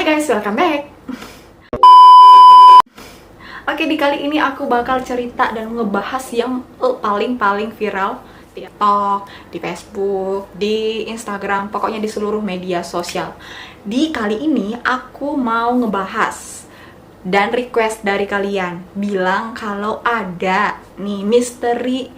Hai guys, welcome back. Oke, di kali ini aku bakal cerita dan ngebahas yang paling viral di TikTok, di Facebook, di Instagram, pokoknya di seluruh media sosial. Di kali ini aku mau ngebahas dan request dari kalian bilang kalau ada nih misteri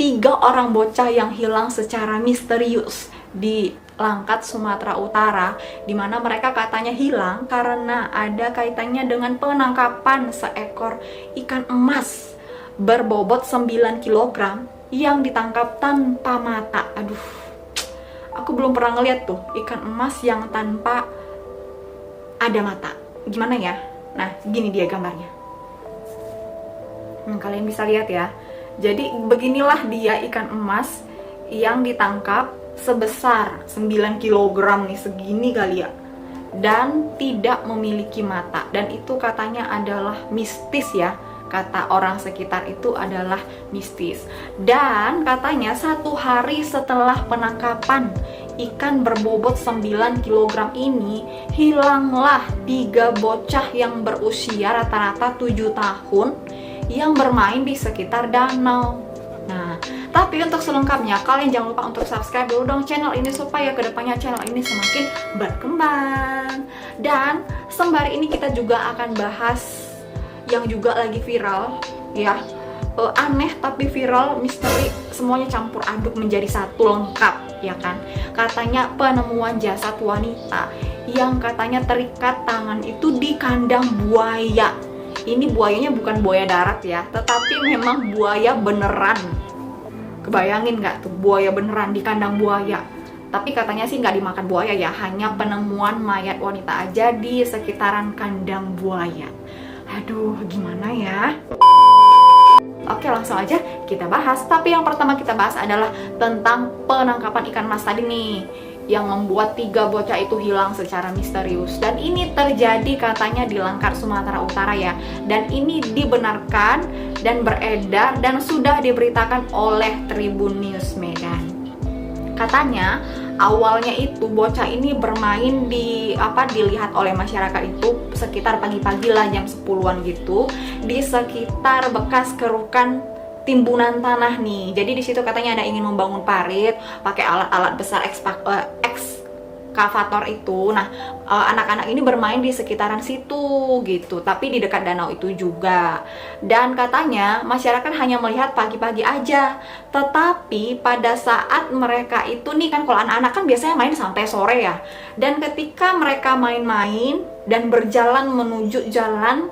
3 orang bocah yang hilang secara misterius di Langkat, Sumatera Utara, di mana mereka katanya hilang karena ada kaitannya dengan penangkapan seekor ikan emas berbobot 9 kg yang ditangkap tanpa mata. Aduh, aku belum pernah ngeliat tuh ikan emas yang tanpa ada mata. Gimana ya? Nah, gini dia gambarnya. Kalian bisa lihat ya. Jadi beginilah dia ikan emas yang ditangkap sebesar 9 kg nih, segini kali ya, dan tidak memiliki mata. Dan itu katanya adalah mistis ya, kata orang sekitar itu adalah mistis. Dan katanya 1 hari setelah penangkapan ikan berbobot 9 kg ini, hilanglah 3 bocah yang berusia rata-rata 7 tahun yang bermain di sekitar danau. Nah, tapi untuk selengkapnya kalian jangan lupa untuk subscribe dulu dong channel ini supaya kedepannya channel ini semakin berkembang. Dan sembari ini kita juga akan bahas yang juga lagi viral ya, aneh tapi viral, misteri, semuanya campur aduk menjadi satu lengkap ya kan. Katanya penemuan jasad wanita yang katanya terikat tangan itu di kandang buaya. Ini buayanya bukan buaya darat ya, tetapi memang buaya beneran. Kebayangin nggak tuh, buaya beneran di kandang buaya. Tapi katanya sih nggak dimakan buaya ya, hanya penemuan mayat wanita aja di sekitaran kandang buaya. Aduh, gimana ya? Oke, langsung aja kita bahas. Tapi yang pertama kita bahas adalah tentang penangkapan ikan mas tadi nih, yang membuat 3 bocah itu hilang secara misterius. Dan ini terjadi katanya di Langkat, Sumatera Utara ya. Dan ini dibenarkan dan beredar dan sudah diberitakan oleh Tribun News Medan. Katanya awalnya itu bocah ini bermain dilihat oleh masyarakat itu sekitar pagi-pagi lah, jam 10-an gitu, di sekitar bekas kerukan timbunan tanah nih. Jadi di situ katanya ada ingin membangun parit pakai alat-alat besar ekskavator itu. Nah, anak-anak ini bermain di sekitaran situ gitu, tapi di dekat danau itu juga. Dan katanya masyarakat hanya melihat pagi-pagi aja. Tetapi pada saat mereka itu nih kan, kalau anak-anak kan biasanya main sampai sore ya. Dan ketika mereka main-main dan berjalan menuju jalan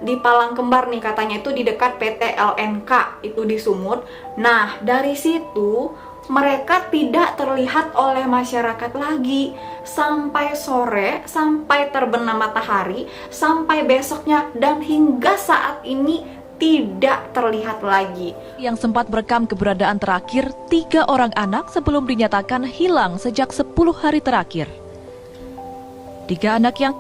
di Palang Kembar nih, katanya itu di dekat PT LNK itu di Sumut. Nah, dari situ mereka tidak terlihat oleh masyarakat lagi sampai sore, sampai terbenam matahari, sampai besoknya, dan hingga saat ini tidak terlihat lagi. Yang sempat merekam keberadaan terakhir 3 orang anak sebelum dinyatakan hilang sejak 10 hari terakhir. 3 anak yang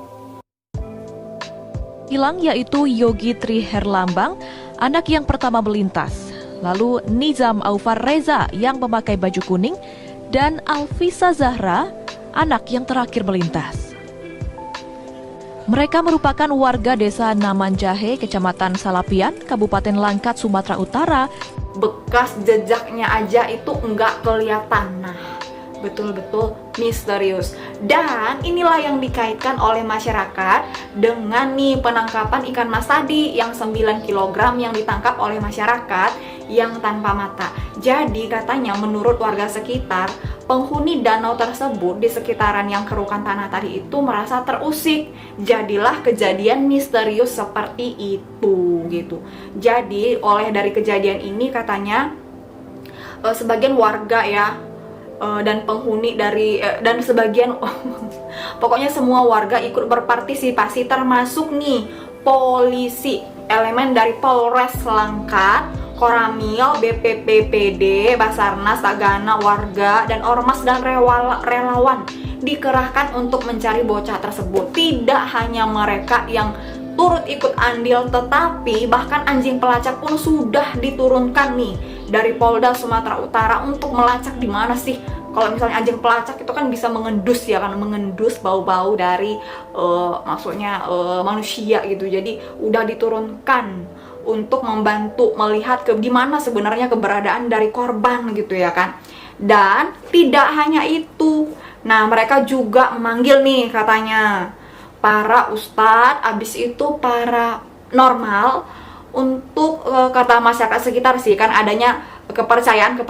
hilang yaitu Yogi Tri Herlambang, anak yang pertama melintas, lalu Nizam Aufar Reza yang memakai baju kuning, dan Alfisa Zahra, anak yang terakhir melintas. Mereka merupakan warga desa Namanjahe, Kecamatan Salapian, Kabupaten Langkat, Sumatera Utara. Bekas jejaknya aja itu nggak kelihatan. Nah, betul-betul misterius. Dan inilah yang dikaitkan oleh masyarakat dengan nih penangkapan ikan mas tadi yang 9 kg yang ditangkap oleh masyarakat yang tanpa mata. Jadi katanya menurut warga sekitar, penghuni danau tersebut di sekitaran yang kerukan tanah tadi itu merasa terusik. Jadilah kejadian misterius seperti itu gitu. Jadi oleh dari kejadian ini katanya sebagian warga ya, dan penghuni dan sebagian pokoknya semua warga ikut berpartisipasi, termasuk nih polisi, elemen dari Polres Langkat, Koramil, BPPPD, Basarnas, Tagana, warga, dan ormas dan relawan dikerahkan untuk mencari bocah tersebut. Tidak hanya mereka yang turut ikut andil, tetapi bahkan anjing pelacak pun sudah diturunkan nih dari Polda Sumatera Utara untuk melacak di mana sih Kalau misalnya anjing pelacak itu kan bisa mengendus ya kan, mengendus bau-bau dari maksudnya manusia gitu. Jadi udah diturunkan untuk membantu melihat di mana sebenarnya keberadaan dari korban gitu ya kan. Dan tidak hanya itu. Nah, mereka juga memanggil nih katanya para ustadz, abis itu para normal untuk kata masyarakat sekitar sih, kan adanya kepercayaan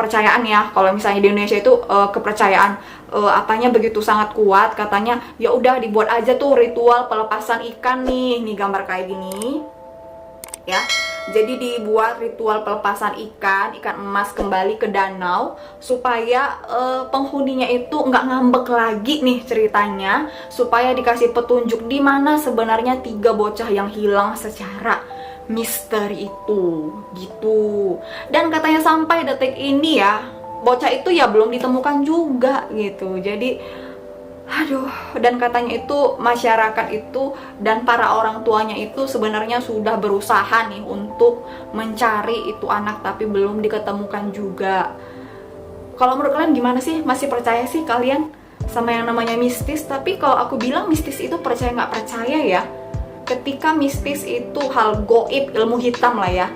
ya. Kalau misalnya di Indonesia itu kepercayaan apanya begitu sangat kuat, katanya ya udah dibuat aja tuh ritual pelepasan ikan nih gambar kayak gini ya. Jadi dibuat ritual pelepasan ikan emas kembali ke danau supaya penghuninya itu nggak ngambek lagi nih ceritanya, supaya dikasih petunjuk di mana sebenarnya 3 bocah yang hilang secara misteri itu gitu. Dan katanya sampai detik ini ya bocah itu ya belum ditemukan juga gitu. Jadi aduh, dan katanya itu masyarakat itu dan para orang tuanya itu sebenarnya sudah berusaha nih untuk mencari itu anak, tapi belum diketemukan juga. Kalau menurut kalian gimana sih? Masih percaya sih kalian sama yang namanya mistis? Tapi kalau aku bilang mistis itu percaya nggak percaya ya, ketika mistis itu hal goib, ilmu hitam lah ya,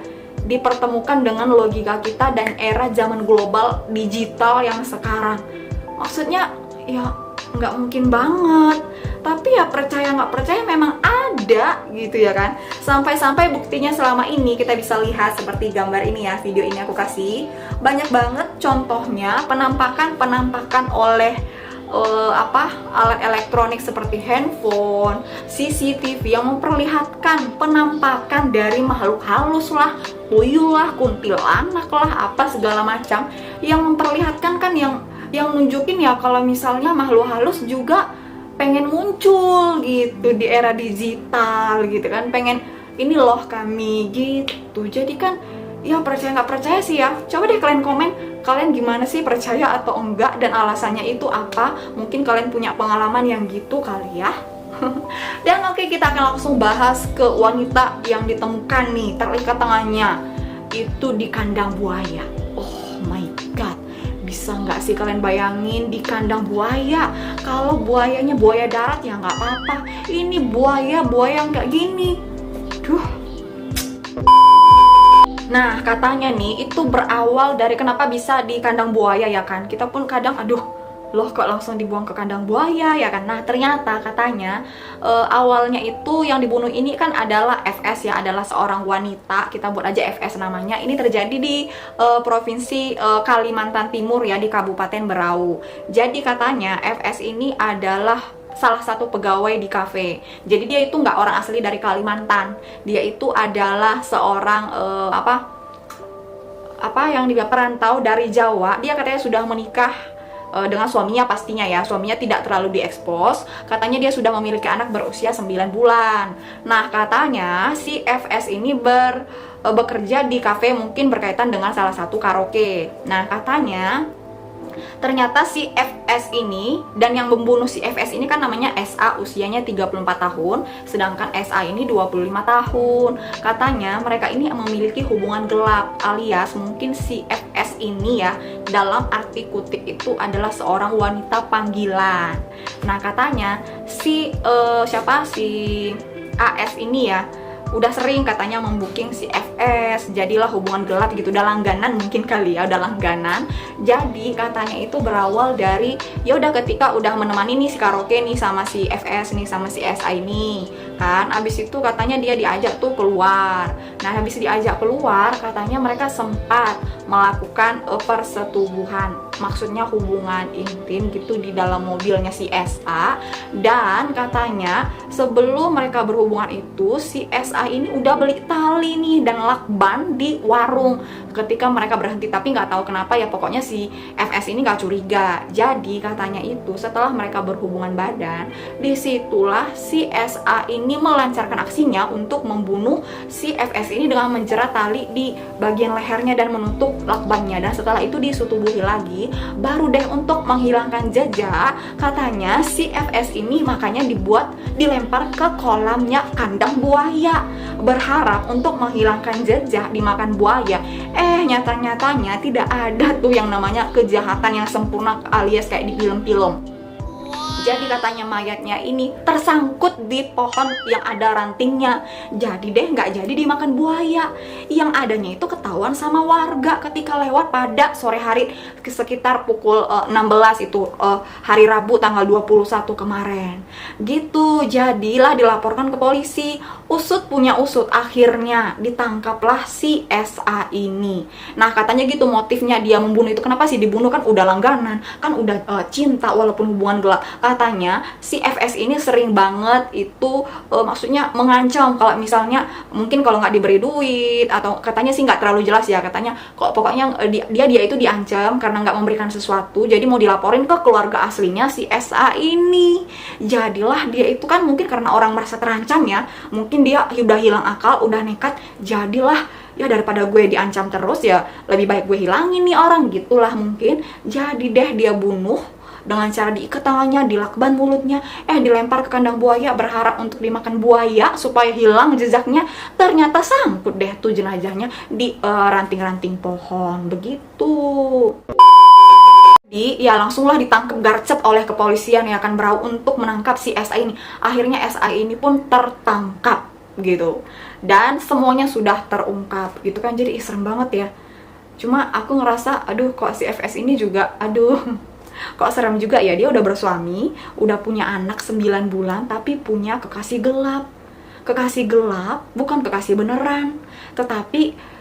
dipertemukan dengan logika kita dan era zaman global digital yang sekarang. Maksudnya ya nggak mungkin banget. Tapi ya percaya nggak percaya memang ada gitu ya kan. Sampai-sampai buktinya selama ini kita bisa lihat seperti gambar ini ya, video ini aku kasih. Banyak banget contohnya penampakan oleh alat elektronik seperti handphone, CCTV yang memperlihatkan penampakan dari makhluk halus lah, tuyul lah, kuntilanak lah, apa segala macam yang memperlihatkan kan yang nunjukin ya kalau misalnya makhluk halus juga pengen muncul gitu di era digital gitu kan, pengen ini loh kami gitu. Jadi kan ya percaya nggak percaya sih ya, coba deh kalian komen kalian gimana sih, percaya atau enggak, dan alasannya itu apa. Mungkin kalian punya pengalaman yang gitu kali ya. Dan oke, kita akan langsung bahas ke wanita yang ditemukan nih terikat tangannya itu di kandang buaya. Oh my god, bisa nggak sih kalian bayangin di kandang buaya? Kalau buayanya buaya darat ya nggak apa-apa, ini buaya yang kayak gini. Duh. Nah, katanya nih itu berawal dari kenapa bisa di kandang buaya ya kan. Kita pun kadang loh kok langsung dibuang ke kandang buaya ya kan. Nah, ternyata katanya awalnya itu yang dibunuh ini kan adalah FS ya, adalah seorang wanita. Kita buat aja FS namanya. Ini terjadi di provinsi Kalimantan Timur ya, di Kabupaten Berau. Jadi katanya FS ini adalah salah satu pegawai di kafe. Jadi dia itu nggak orang asli dari Kalimantan. Dia itu adalah seorang yang dia perantau dari Jawa. Dia katanya sudah menikah dengan suaminya pastinya ya. Suaminya tidak terlalu diekspos. Katanya dia sudah memiliki anak berusia 9 bulan. Nah, katanya si FS ini bekerja di kafe, mungkin berkaitan dengan salah satu karaoke. Nah, katanya ternyata si FS ini dan yang membunuh si FS ini kan namanya SA, usianya 34 tahun, sedangkan SA ini 25 tahun. Katanya mereka ini memiliki hubungan gelap, alias mungkin si FS ini ya dalam arti kutip itu adalah seorang wanita panggilan. Nah, katanya si AS ini ya udah sering katanya membooking si FS, jadilah hubungan gelap gitu, udah langganan mungkin kali ya, udah langganan. Jadi katanya itu berawal dari ya udah ketika udah menemani nih si karaoke nih sama si FS nih sama si SA ini kan, abis itu katanya dia diajak tuh keluar. Nah, habis diajak keluar katanya mereka sempat melakukan persetubuhan, maksudnya hubungan intim gitu di dalam mobilnya si SA. Dan katanya sebelum mereka berhubungan itu si SA ini udah beli tali nih dan lakban di warung ketika mereka berhenti, tapi nggak tahu kenapa ya, pokoknya si FS ini nggak curiga. Jadi katanya itu setelah mereka berhubungan badan, disitulah si SA ini melancarkan aksinya untuk membunuh si FS ini dengan menjerat tali di bagian lehernya dan menutup lakbannya. Dan setelah itu disutubuhi lagi, baru deh untuk menghilangkan jejak, katanya si FS ini makanya dilempar ke kolamnya kandang buaya. berharap untuk menghilangkan jejak dimakan buaya. Nyata-nyatanya tidak ada tuh yang namanya kejahatan yang sempurna alias kayak di film-film. Jadi katanya mayatnya ini tersangkut di pohon yang ada rantingnya. Jadi deh nggak jadi dimakan buaya. Yang adanya itu ketahuan sama warga ketika lewat pada sore hari sekitar pukul 16 itu hari Rabu tanggal 21 kemarin. Gitu, jadilah dilaporkan ke polisi. Usut punya usut, akhirnya ditangkaplah si SA ini. Nah katanya gitu motifnya dia membunuh itu, kenapa sih dibunuh, kan udah langganan, kan udah cinta walaupun hubungan gelap. Katanya si FS ini sering banget itu maksudnya mengancam kalau misalnya mungkin kalau nggak diberi duit, atau katanya sih nggak terlalu jelas ya, katanya kok pokoknya dia itu diancam karena nggak memberikan sesuatu, jadi mau dilaporin ke keluarga aslinya si SA ini. Jadilah dia itu kan mungkin karena orang merasa terancam ya, mungkin dia udah hilang akal, udah nekat, jadilah ya daripada gue diancam terus ya lebih baik gue hilangin nih orang, gitulah mungkin. Jadi deh dia bunuh dengan cara diikat tangannya, dilakban mulutnya, dilempar ke kandang buaya berharap untuk dimakan buaya supaya hilang jejaknya. Ternyata sangkut deh tuh jenazahnya di ranting-ranting pohon begitu. Ya langsunglah ditangkap garcep oleh kepolisian ya kan bro, untuk menangkap si SA ini. Akhirnya SA ini pun tertangkap gitu, dan semuanya sudah terungkap gitu kan. Jadi serem banget ya. Cuma aku ngerasa aduh kok si FS ini juga aduh kok serem juga ya. Dia udah bersuami, udah punya anak 9 bulan, tapi punya kekasih gelap. Kekasih gelap bukan kekasih beneran, tetapi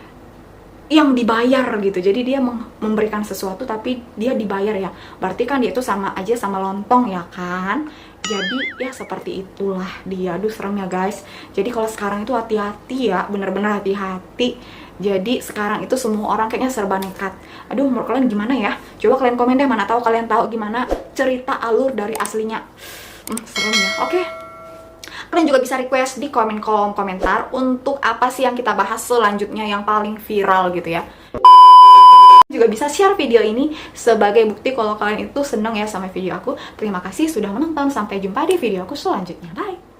yang dibayar gitu. Jadi dia memberikan sesuatu tapi dia dibayar ya. Berarti kan dia itu sama aja sama lontong ya kan. Jadi ya seperti itulah dia. Aduh serem ya guys. Jadi kalau sekarang itu hati-hati ya, bener-bener hati-hati. Jadi sekarang itu semua orang kayaknya serba nekat. Aduh menurut kalian gimana ya? Coba kalian komen deh, mana tahu kalian tahu gimana cerita alur dari aslinya. Serem ya. Oke. Kalian juga bisa request di kolom komentar untuk apa sih yang kita bahas selanjutnya yang paling viral gitu ya. Juga bisa share video ini sebagai bukti kalau kalian itu seneng ya sama video aku. Terima kasih sudah menonton, sampai jumpa di video aku selanjutnya. Bye!